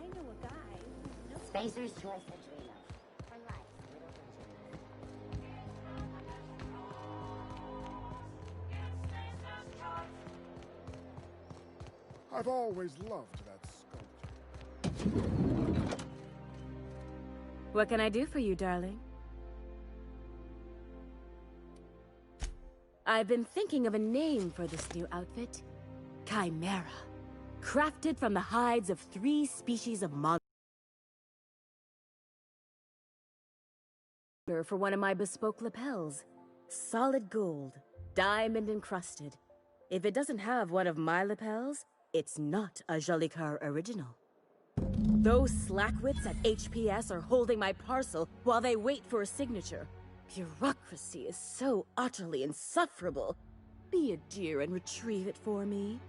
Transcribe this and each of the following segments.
I know a guy who knows. Spacer's choice to dream of. For life's little visions. I've always loved that sculpture. What can I do for you, darling? I've been thinking of a name for this new outfit. Chimera. Crafted from the hides of 3 species of monsters. For one of my bespoke lapels. Solid gold, diamond encrusted. If it doesn't have one of my lapels, it's not a Jolicoeur original. Those slackwits at HPS are holding my parcel while they wait for a signature. Bureaucracy is so utterly insufferable. Be a dear and retrieve it for me.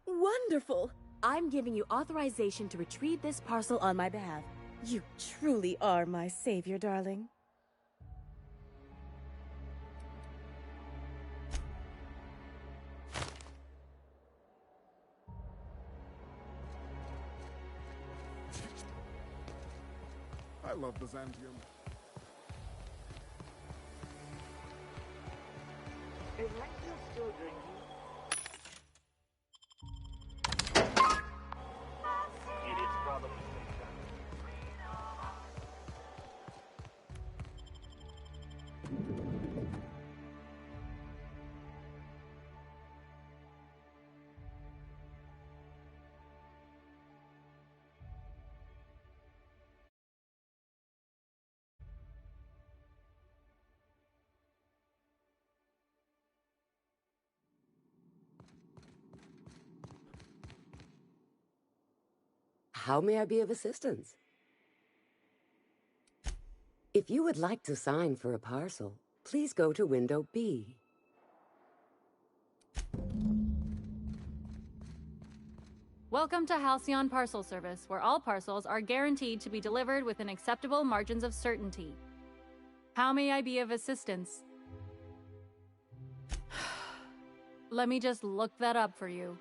Wonderful! I'm giving you authorization to retrieve this parcel on my behalf. You truly are my savior, darling. I love Byzantium. Is Lexio still drinking? It is probably How may I be of assistance? If you would like to sign for a parcel, please go to window B. Welcome to Halcyon Parcel Service, where all parcels are guaranteed to be delivered within acceptable margins of certainty. How may I be of assistance? Let me just look that up for you.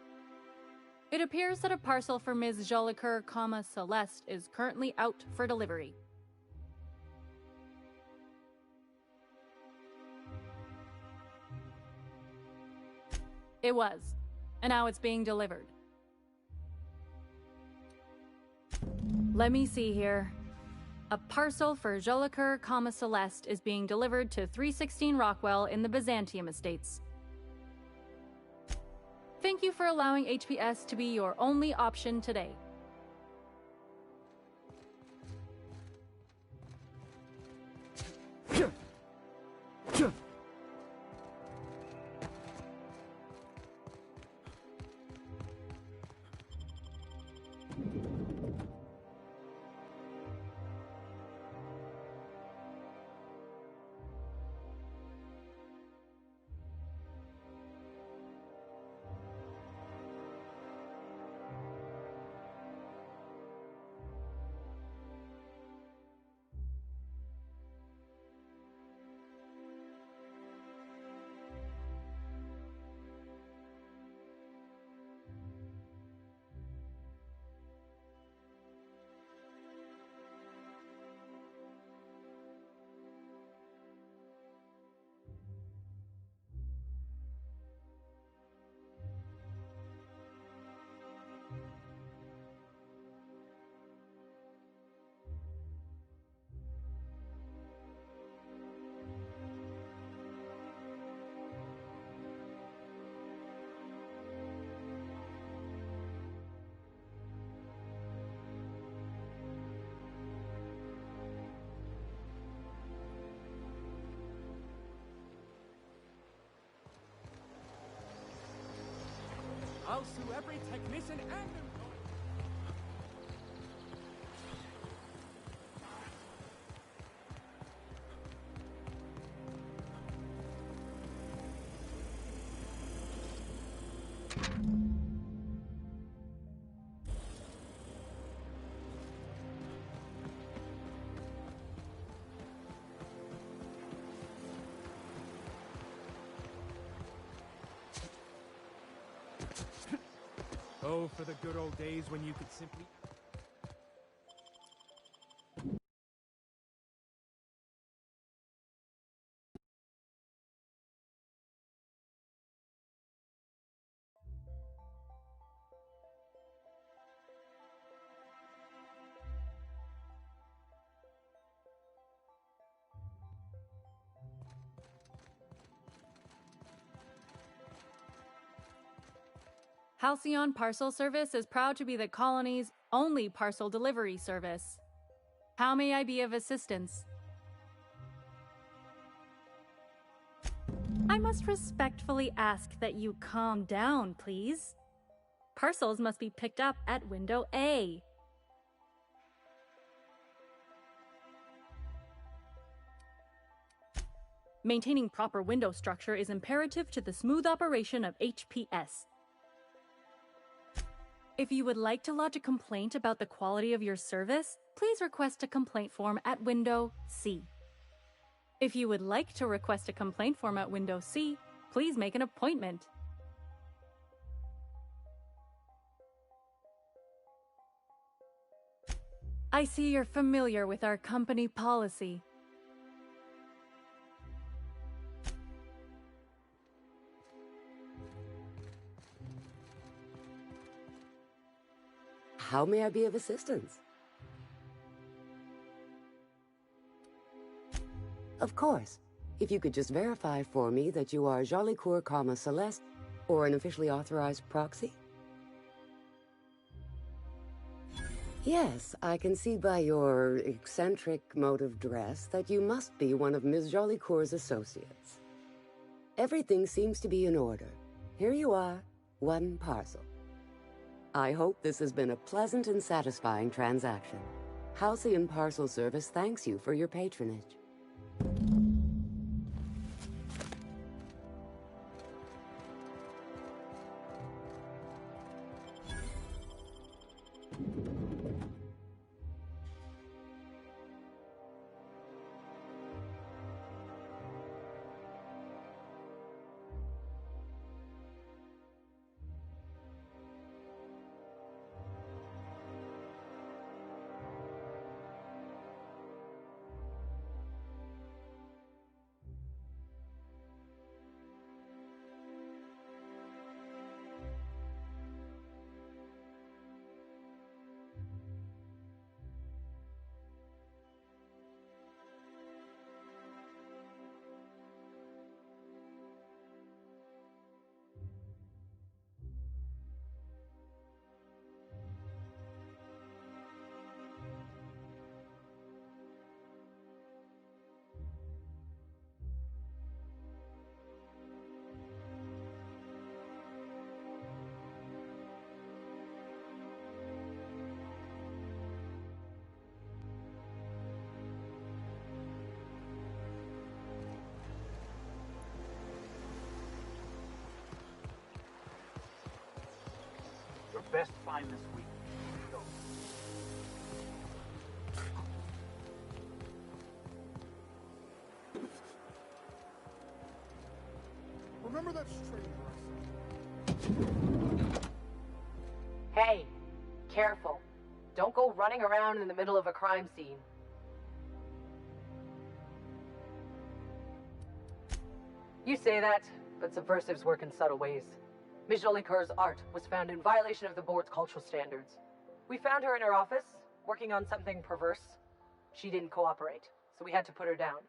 It appears that a parcel for Ms. Jolicoeur, Celeste is currently out for delivery. It was, and now it's being delivered. Let me see here. A parcel for Jolicoeur, Celeste is being delivered to 316 Rockwell in the Byzantium Estates. Thank you for allowing HPS to be your only option today. I'll sue every technician and employee. Oh, for the good old days when you could simply... Halcyon Parcel Service is proud to be the colony's only parcel delivery service. How may I be of assistance? I must respectfully ask that you calm down, please. Parcels must be picked up at window A. Maintaining proper window structure is imperative to the smooth operation of HPS. If you would like to lodge a complaint about the quality of your service, please request a complaint form at window C. If you would like to request a complaint form at window C, please make an appointment. I see you're familiar with our company policy. How may I be of assistance? Of course. If you could just verify for me that you are Jolicoeur, Celeste, or an officially authorized proxy? Yes, I can see by your eccentric mode of dress that you must be one of Ms. Jolicoeur's associates. Everything seems to be in order. Here you are, one parcel. I hope this has been a pleasant and satisfying transaction. Halcyon Parcel Service thanks you for your patronage. Your best find this week. Go. Remember that stranger I saw? Hey, careful. Don't go running around in the middle of a crime scene. You say that, but subversives work in subtle ways. Ms. Jolicoeur's art was found in violation of the board's cultural standards. We found her in her office, working on something perverse. She didn't cooperate, so we had to put her down.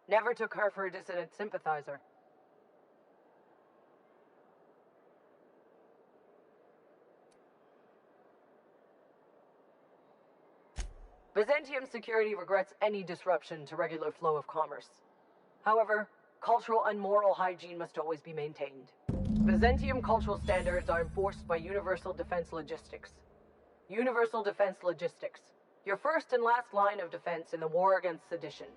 Never took her for a dissident sympathizer. Byzantium security regrets any disruption to regular flow of commerce. However, cultural and moral hygiene must always be maintained. Byzantium cultural standards are enforced by Universal Defense Logistics. Universal Defense Logistics, your first and last line of defense in the war against sedition.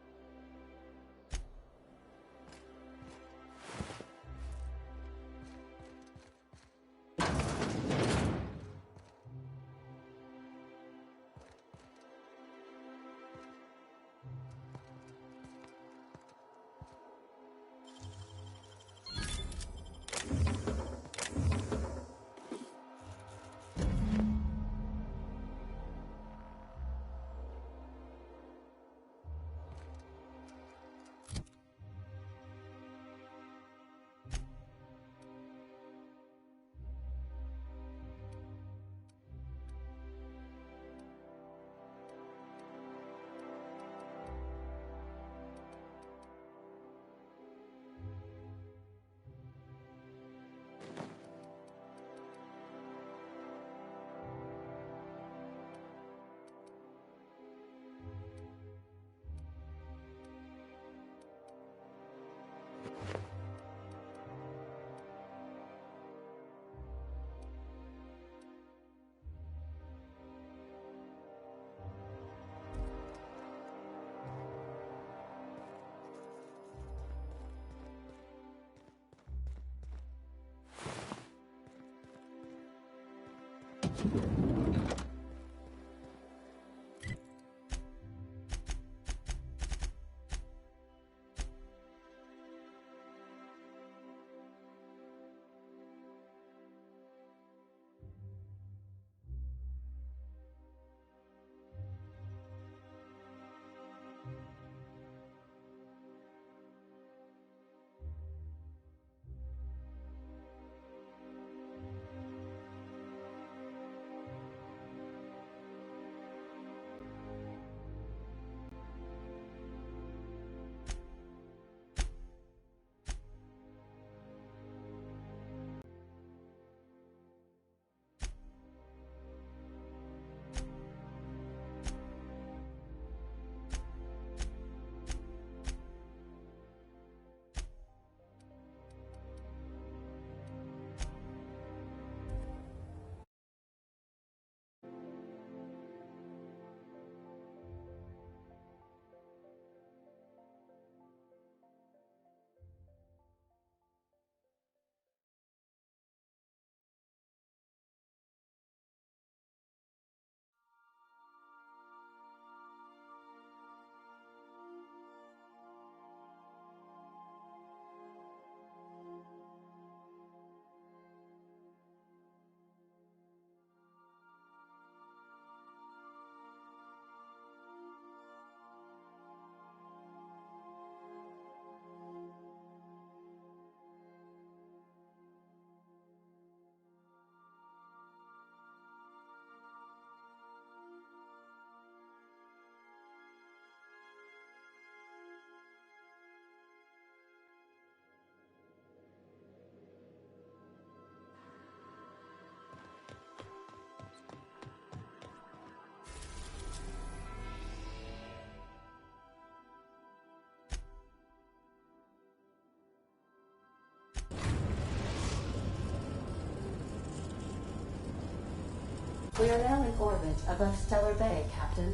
We are now in orbit above Stellar Bay, Captain.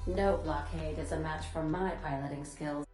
No blockade is a match for my piloting skills.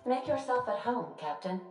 Make yourself at home, Captain.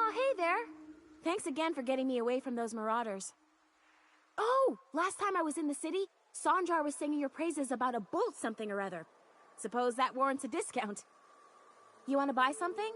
Oh, hey there. Thanks again for getting me away from those marauders. Oh, last time I was in the city, Sanjar was singing your praises about a bolt something or other. Suppose that warrants a discount. You want to buy something?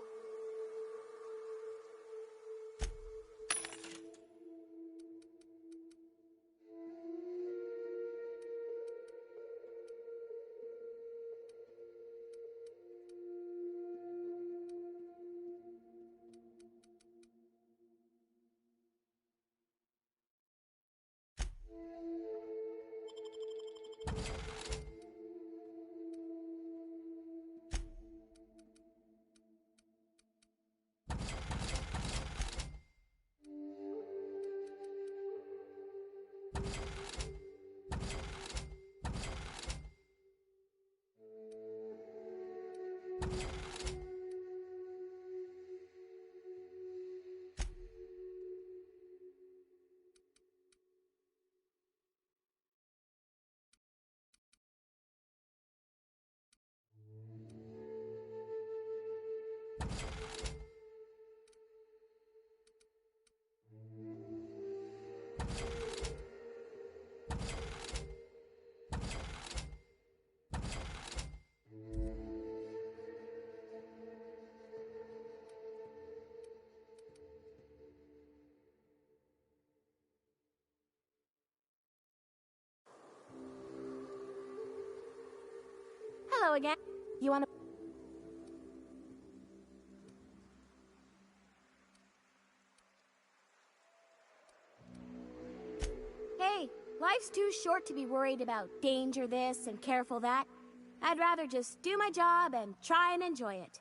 Hello again. You want to... Hey, life's too short to be worried about danger this and careful that. I'd rather just do my job and try and enjoy it.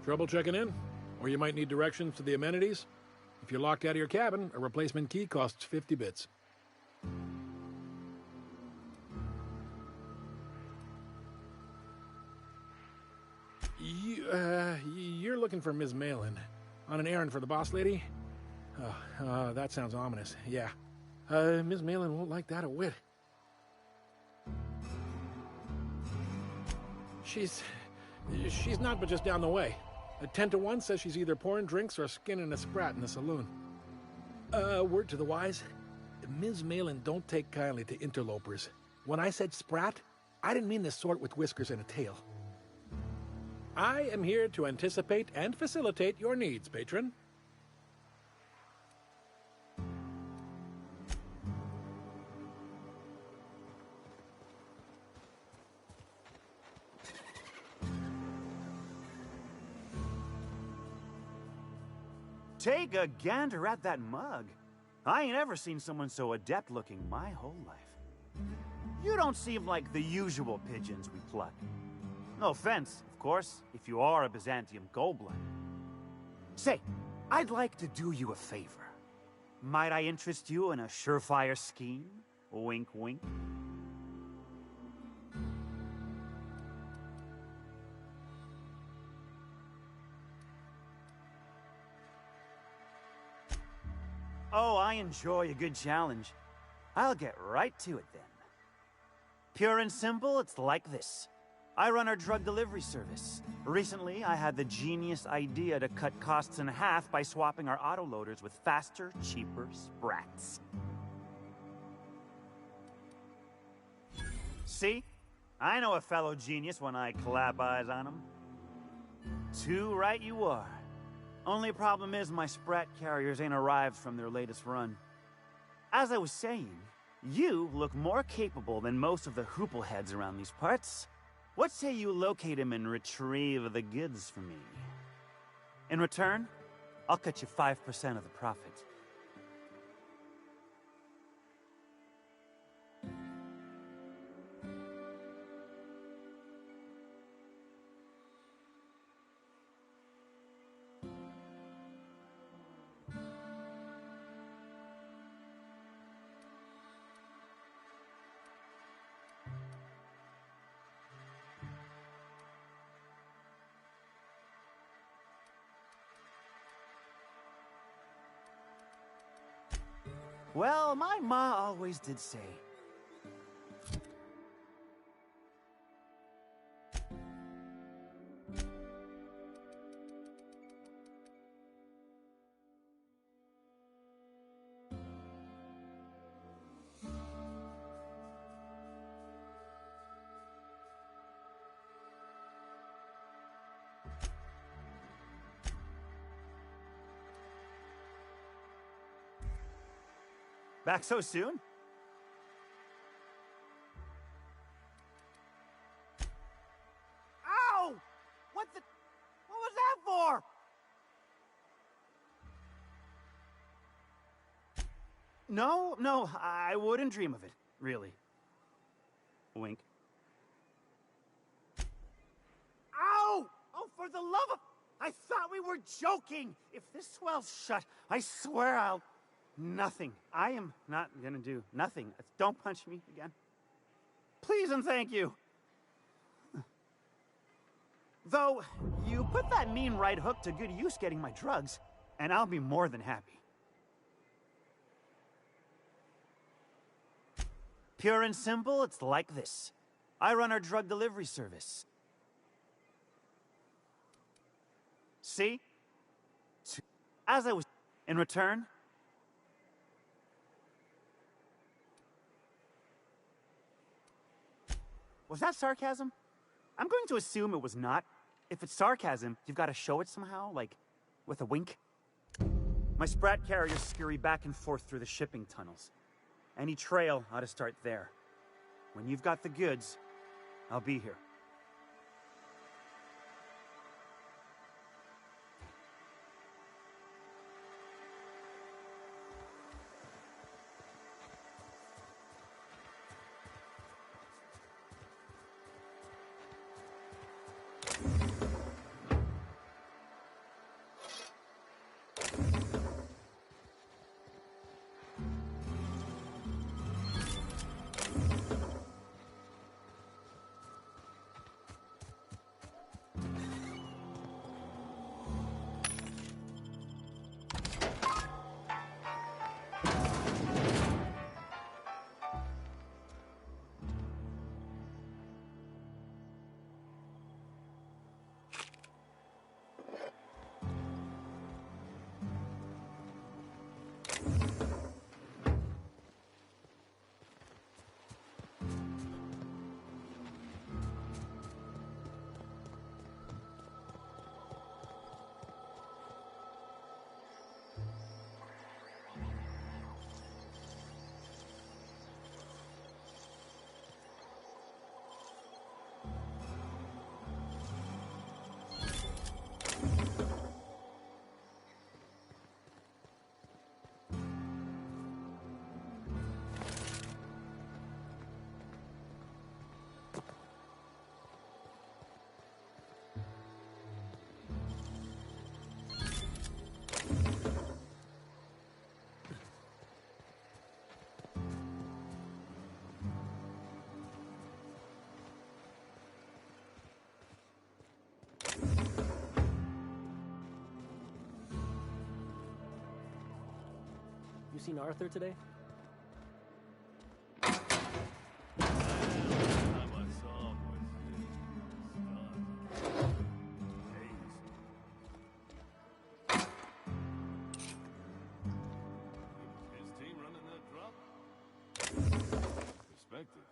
Trouble checking in? Or you might need directions to the amenities? If you're locked out of your cabin, a replacement key costs 50 bits. You're looking for Ms. Malin. On an errand for the boss lady? That sounds ominous. Yeah. Ms. Malin won't like that a whit. She's not but just down the way. A 10 to 1 says she's either pouring drinks or skinning a sprat in the saloon. Word to the wise, Ms. Malin don't take kindly to interlopers. When I said sprat, I didn't mean the sort with whiskers and a tail. I am here to anticipate and facilitate your needs, patron. Take a gander at that mug. I ain't ever seen someone so adept looking my whole life. You don't seem like the usual pigeons we pluck. No offense, of course, if you are a Byzantium goldblood. Say, I'd like to do you a favor. Might I interest you in a surefire scheme? Wink, wink. Oh, I enjoy a good challenge. I'll get right to it then. Pure and simple, it's like this. I run our drug delivery service. Recently, I had the genius idea to cut costs in half by swapping our autoloaders with faster, cheaper sprats. See? I know a fellow genius when I clap eyes on him. Too right you are. Only problem is my sprat carriers ain't arrived from their latest run. As I was saying, you look more capable than most of the hoople heads around these parts. What say you locate him and retrieve the goods for me? In return, I'll cut you 5% of the profit. Well, my ma always did say, back so soon? Ow! What was that for? No, I wouldn't dream of it, really. Wink. Ow! Oh, for the love of... I thought we were joking! If this swell's shut, I swear I'll... Nothing. I am not gonna do nothing. Don't punch me again. Please and thank you. Though, you put that mean right hook to good use getting my drugs, and I'll be more than happy. Pure and simple, it's like this. I run our drug delivery service. See? As I was... In return... Was that sarcasm? I'm going to assume it was not. If it's sarcasm, you've got to show it somehow, like, with a wink. My sprat carriers scurry back and forth through the shipping tunnels. Any trail ought to start there. When you've got the goods, I'll be here. You seen Arthur today? Respected.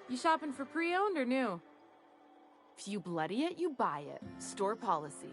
You shopping for pre-owned or new? If you bloody it, you buy it. Store policy.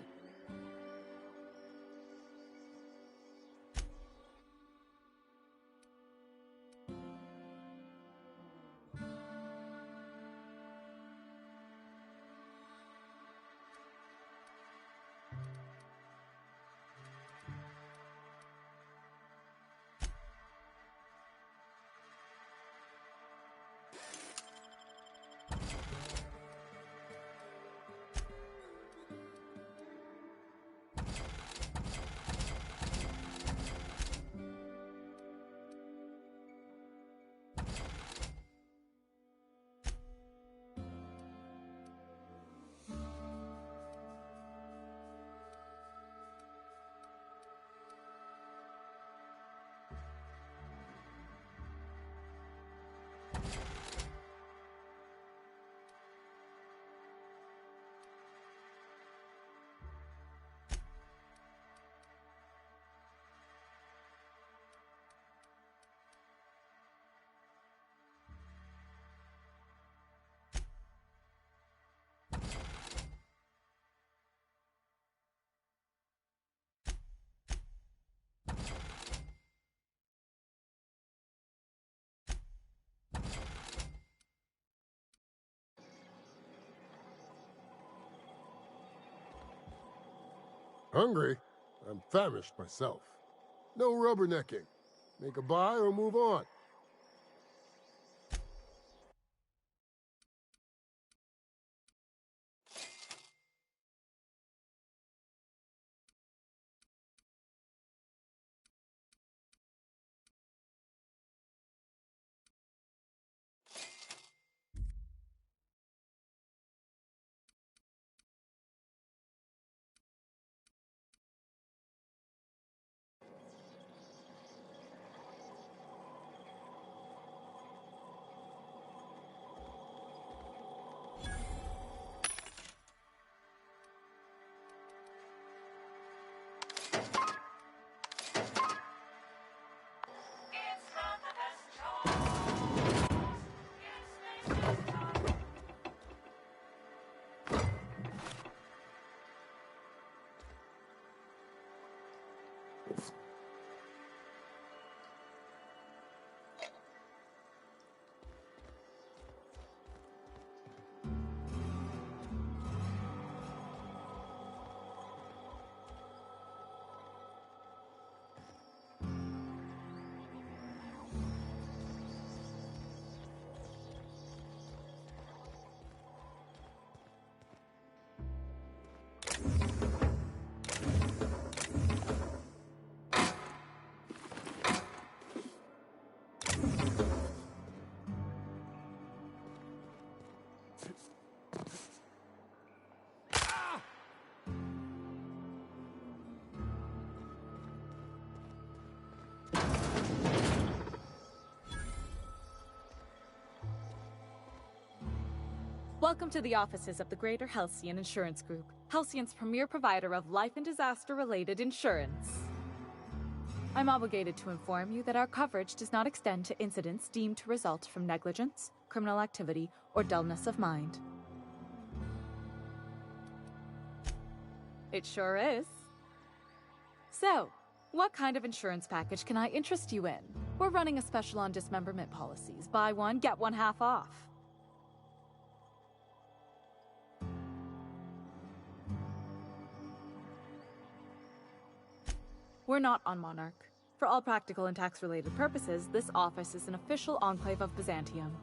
Hungry? I'm famished myself. No rubbernecking. Make a buy or move on. Welcome to the offices of the Greater Halcyon Insurance Group, Halcyon's premier provider of life and disaster-related insurance. I'm obligated to inform you that our coverage does not extend to incidents deemed to result from negligence, criminal activity, or dullness of mind. It sure is. So, what kind of insurance package can I interest you in? We're running a special on dismemberment policies. Buy one, get one half off. We're not on Monarch. For all practical and tax-related purposes, this office is an official enclave of Byzantium.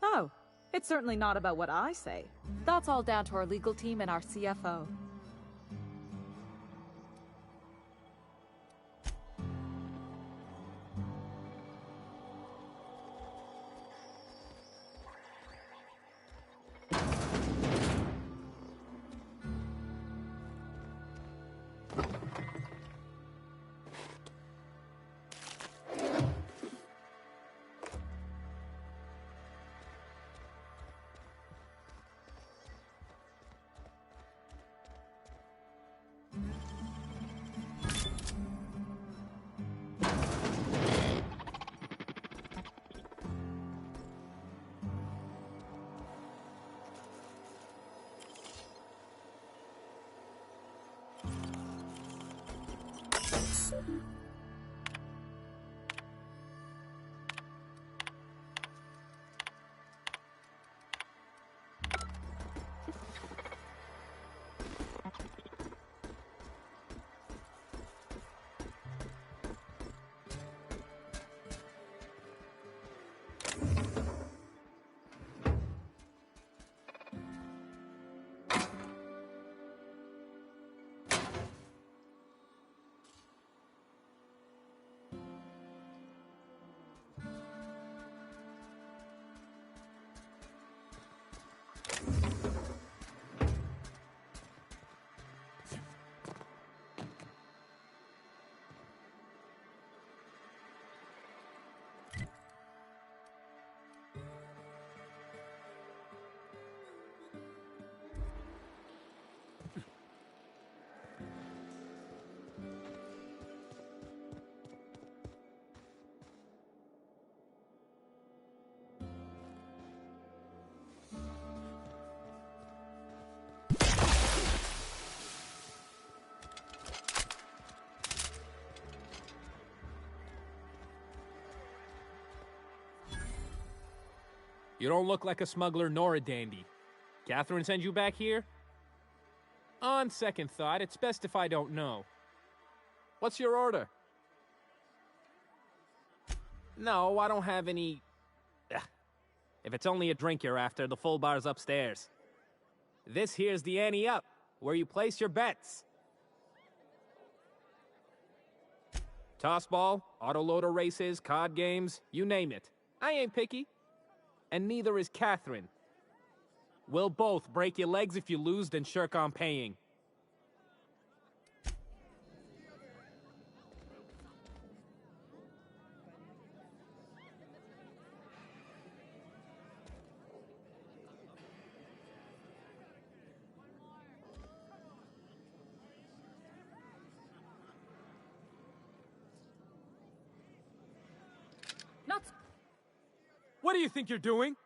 Oh, it's certainly not about what I say. That's all down to our legal team and our CFO. You don't look like a smuggler nor a dandy. Catherine sent you back here? On second thought, it's best if I don't know. What's your order? No, I don't have any... Ugh. If it's only a drink you're after, the full bar's upstairs. This here's the ante up, where you place your bets. Tossball, autoloader races, card games, you name it. I ain't picky. And neither is Catherine. We'll both break your legs if you lose, then shirk on paying. Nuts! What do you think you're doing?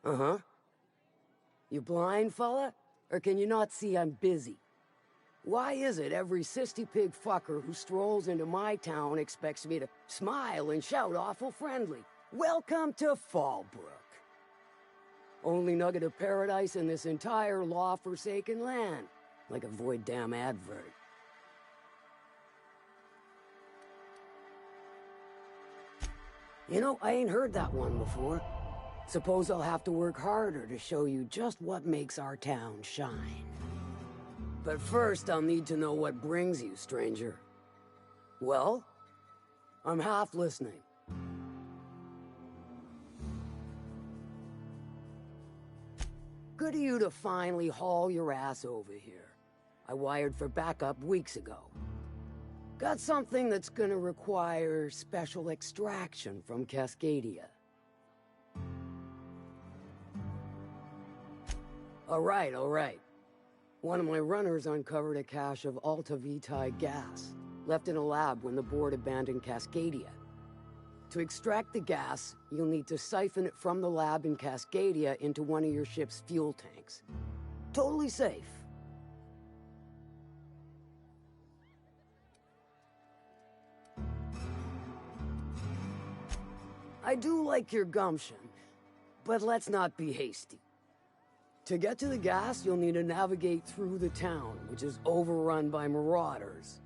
Uh-huh. You blind, fella? Or can you not see I'm busy? Why is it every sissy pig fucker who strolls into my town expects me to smile and shout awful friendly? Welcome to Fallbrook. Only nugget of paradise in this entire law-forsaken land. Like a void damn advert. You know, I ain't heard that one before. Suppose I'll have to work harder to show you just what makes our town shine. But first, I'll need to know what brings you, stranger. Well, I'm half listening. Good of you to finally haul your ass over here. I wired for backup weeks ago. Got something that's gonna require special extraction from Cascadia. All right. One of my runners uncovered a cache of Alta Vitae gas, left in a lab when the board abandoned Cascadia. To extract the gas, you'll need to siphon it from the lab in Cascadia into one of your ship's fuel tanks. Totally safe. I do like your gumption, but let's not be hasty. To get to the gas, you'll need to navigate through the town, which is overrun by marauders.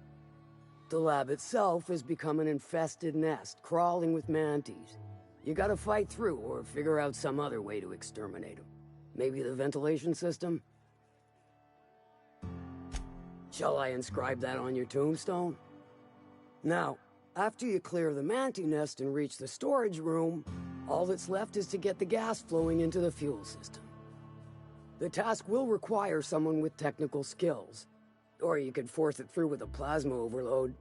The lab itself has become an infested nest, crawling with mantis. You gotta fight through or figure out some other way to exterminate them. Maybe the ventilation system? Shall I inscribe that on your tombstone? Now, after you clear the mantis nest and reach the storage room, all that's left is to get the gas flowing into the fuel system. The task will require someone with technical skills. Or you could force it through with a plasma overload.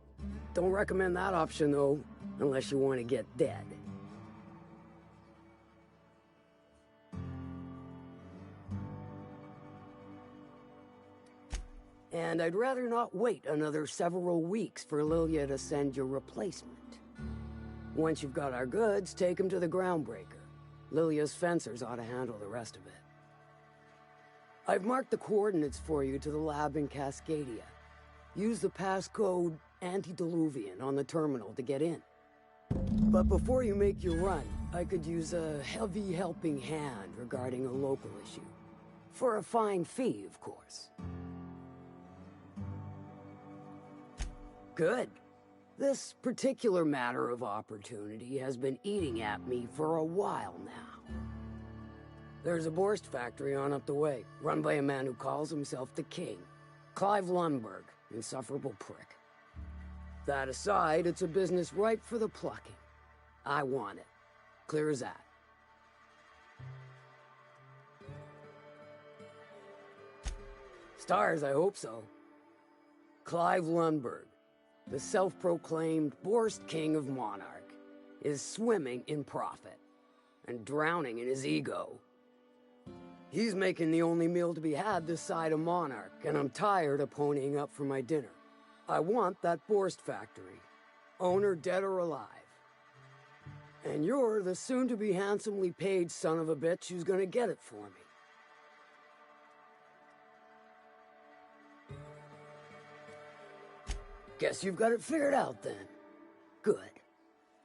Don't recommend that option, though, unless you want to get dead. And I'd rather not wait another several weeks for Lilia to send your replacement. Once you've got our goods, take them to the groundbreaker. Lilia's fencers ought to handle the rest of it. I've marked the coordinates for you to the lab in Cascadia. Use the passcode Antediluvian on the terminal to get in. But before you make your run, I could use a heavy helping hand regarding a local issue. For a fine fee, of course. Good. This particular matter of opportunity has been eating at me for a while now. There's a Borst factory on up the way, run by a man who calls himself the King. Clive Lundberg, insufferable prick. That aside, it's a business ripe for the plucking. I want it. Clear as that. Stars, I hope so. Clive Lundberg, the self-proclaimed Borst King of Monarch, is swimming in profit and drowning in his ego. He's making the only meal to be had this side of Monarch, and I'm tired of ponying up for my dinner. I want that Borst factory, owner dead or alive. And you're the soon-to-be handsomely paid son of a bitch who's gonna get it for me. Guess you've got it figured out then. Good.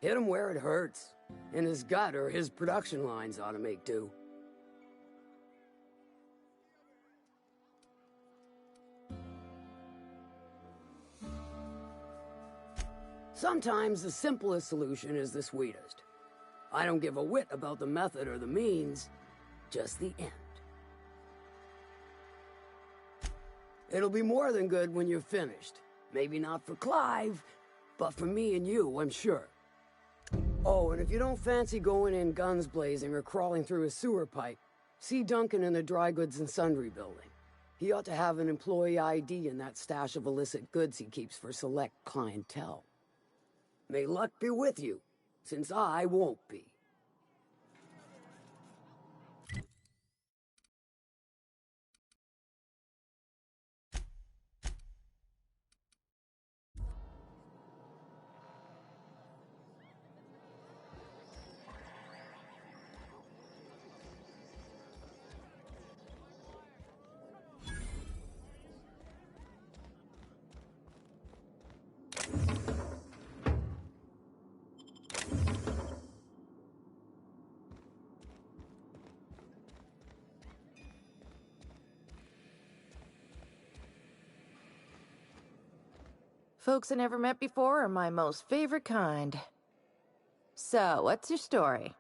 Hit him where it hurts. In his gut or his production lines ought to make do. Sometimes the simplest solution is the sweetest. I don't give a whit about the method or the means, just the end. It'll be more than good when you're finished. Maybe not for Clive, but for me and you, I'm sure. Oh, and if you don't fancy going in guns blazing or crawling through a sewer pipe, see Duncan in the dry goods and sundry building. He ought to have an employee ID in that stash of illicit goods he keeps for select clientele. May luck be with you, since I won't be. Folks I never met before are my most favorite kind. So, what's your story?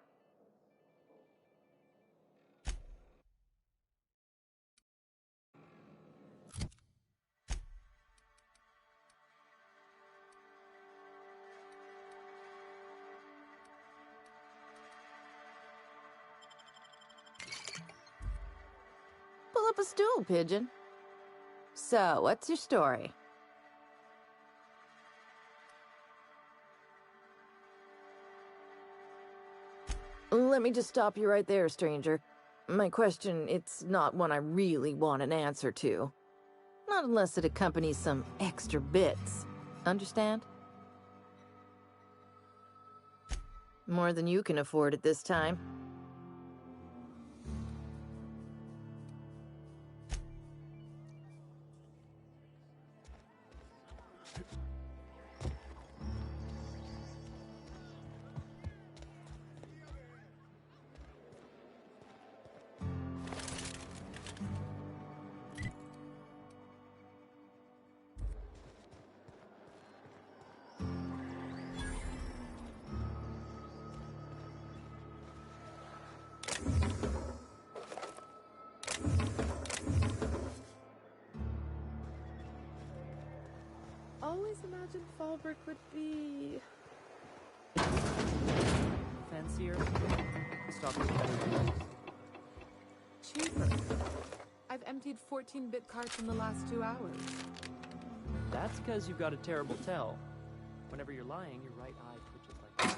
Pull up a stool, Pigeon. So, what's your story? Let me just stop you right there, stranger. My question, it's not one I really want an answer to. Not unless it accompanies some extra bits. Understand? More than you can afford at this time. Always imagined Fallbrook would be... fancier. Stock is better than yours. cheaper. I've emptied 14-bit carts in the last 2 hours. That's because you've got a terrible tell. Whenever you're lying, your right eye twitches like that.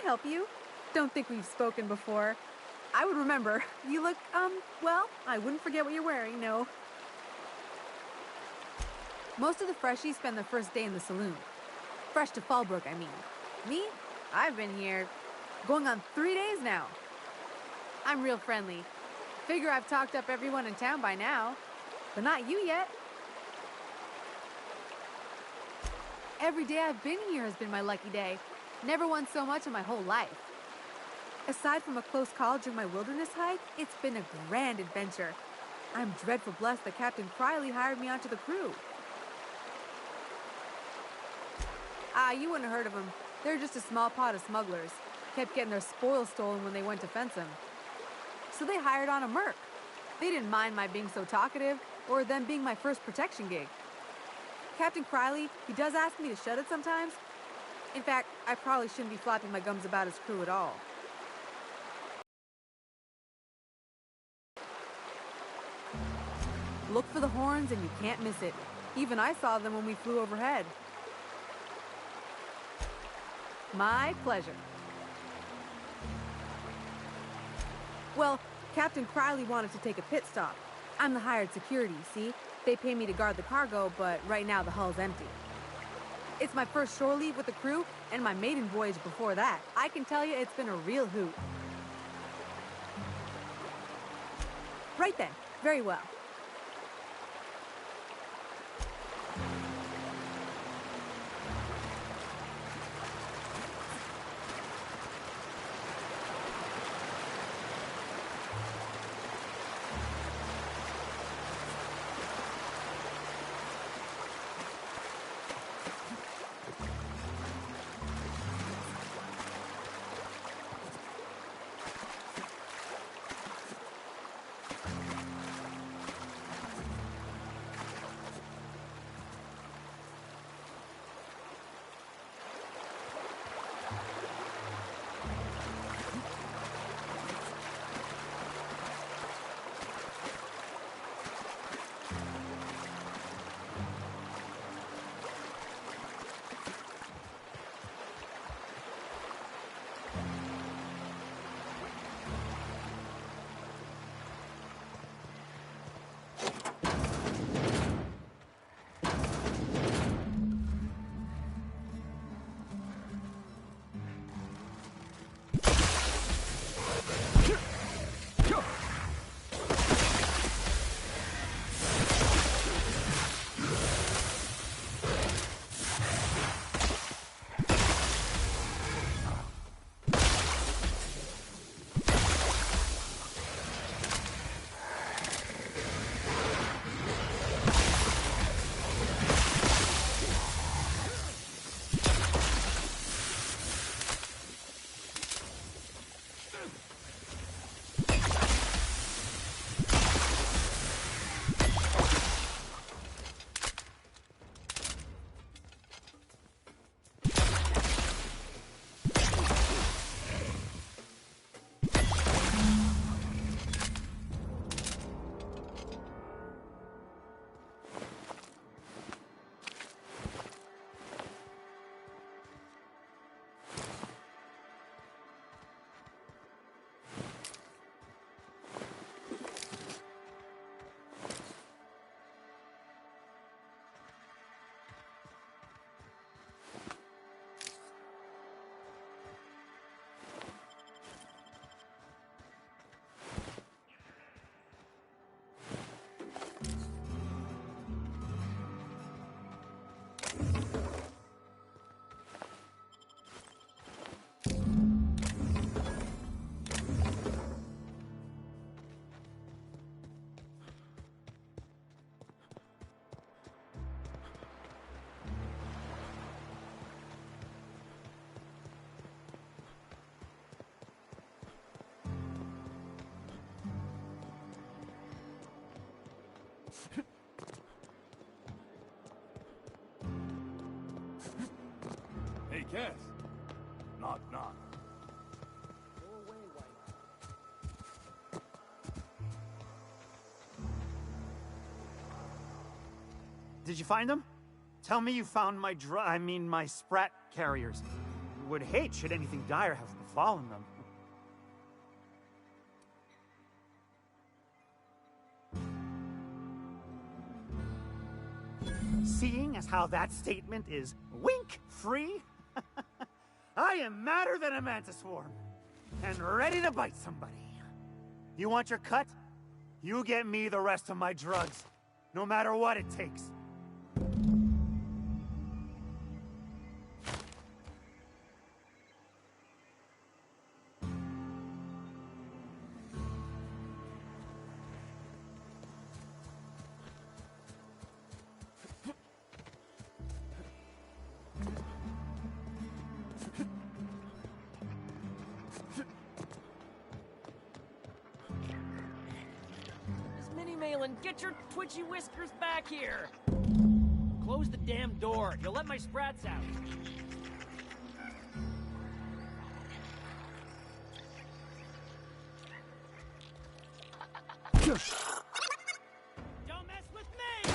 I help you? Don't think we've spoken before. I would remember. You look, well, I wouldn't forget what you're wearing, no. Most of the freshies spend their first day in the saloon. Fresh to Fallbrook, I mean. Me? I've been here going on 3 days now. I'm real friendly. Figure I've talked up everyone in town by now, but not you yet. Every day I've been here has been my lucky day. Never won so much in my whole life. Aside from a close call during my wilderness hike, it's been a grand adventure. I'm dreadful blessed that Captain Criley hired me onto the crew. You wouldn't have heard of them. They're just a small pot of smugglers. Kept getting their spoils stolen when they went to fence them. So they hired on a merc. They didn't mind my being so talkative, or them being my first protection gig. Captain Criley, he does ask me to shut it sometimes. In fact, I probably shouldn't be flapping my gums about his crew at all. Look for the horns and you can't miss it. Even I saw them when we flew overhead. My pleasure. Well, Captain Criley wanted to take a pit stop. I'm the hired security, see? They pay me to guard the cargo, but right now the hull's empty. It's my first shore leave with the crew, and my maiden voyage before that. I can tell you it's been a real hoot. Right then. Very well. Hey, Cass. Knock, knock. Did you find them? Tell me you found my my Sprat carriers. would hate should anything dire have befallen them. Seeing as how that statement is wink-free, I am madder than a mantis swarm, and ready to bite somebody. You want your cut? You get me the rest of my drugs, no matter what it takes. Malin, get your twitchy whiskers back here! Close the damn door. You'll let my sprats out. Don't mess with me!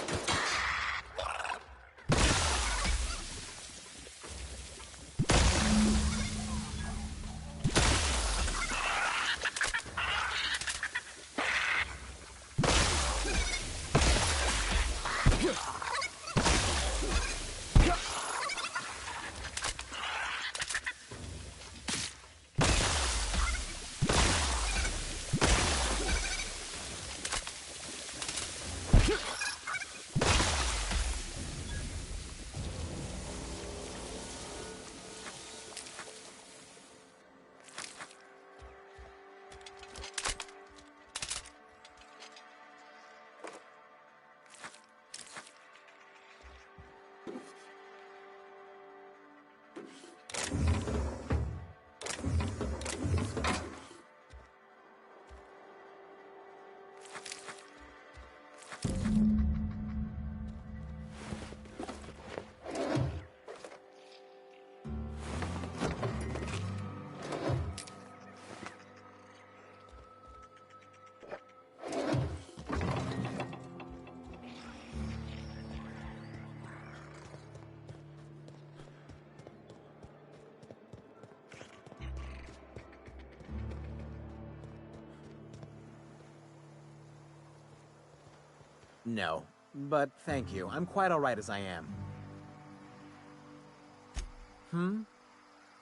No, but thank you. I'm quite all right as I am.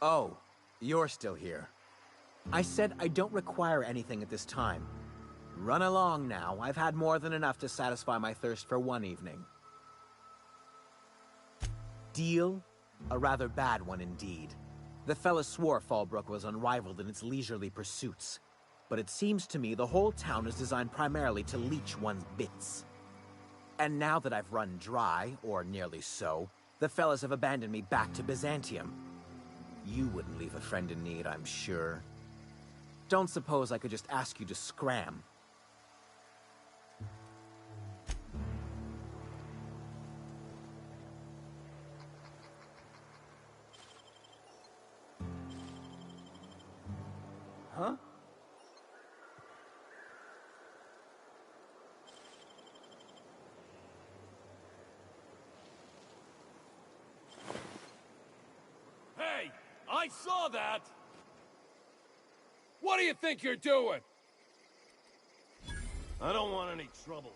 Oh, you're still here. I said I don't require anything at this time. Run along now. I've had more than enough to satisfy my thirst for one evening. Deal? A rather bad one indeed. The fella swore Fallbrook was unrivaled in its leisurely pursuits. But it seems to me the whole town is designed primarily to leech one's bits. And now that I've run dry, or nearly so, the fellas have abandoned me back to Byzantium. You wouldn't leave a friend in need, I'm sure. Don't suppose I could just ask you to scram? Huh? Hey, I saw that! What do you think you're doing? I don't want any trouble.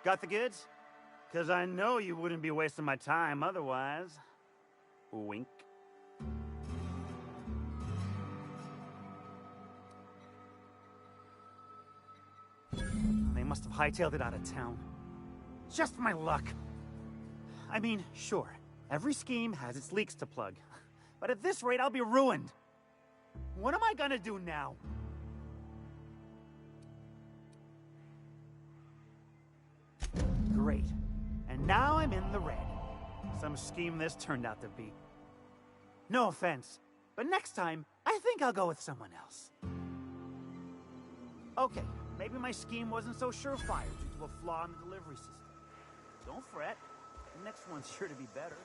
Got the goods? Because I know you wouldn't be wasting my time otherwise. Wink. They must have hightailed it out of town. Just my luck. I mean, sure, every scheme has its leaks to plug. But at this rate, I'll be ruined. What am I gonna do now? Great. And now I'm in the red. Some scheme this turned out to be. No offense, but next time, I think I'll go with someone else. Okay, maybe my scheme wasn't so surefire due to a flaw in the delivery system. Don't fret, the next one's sure to be better.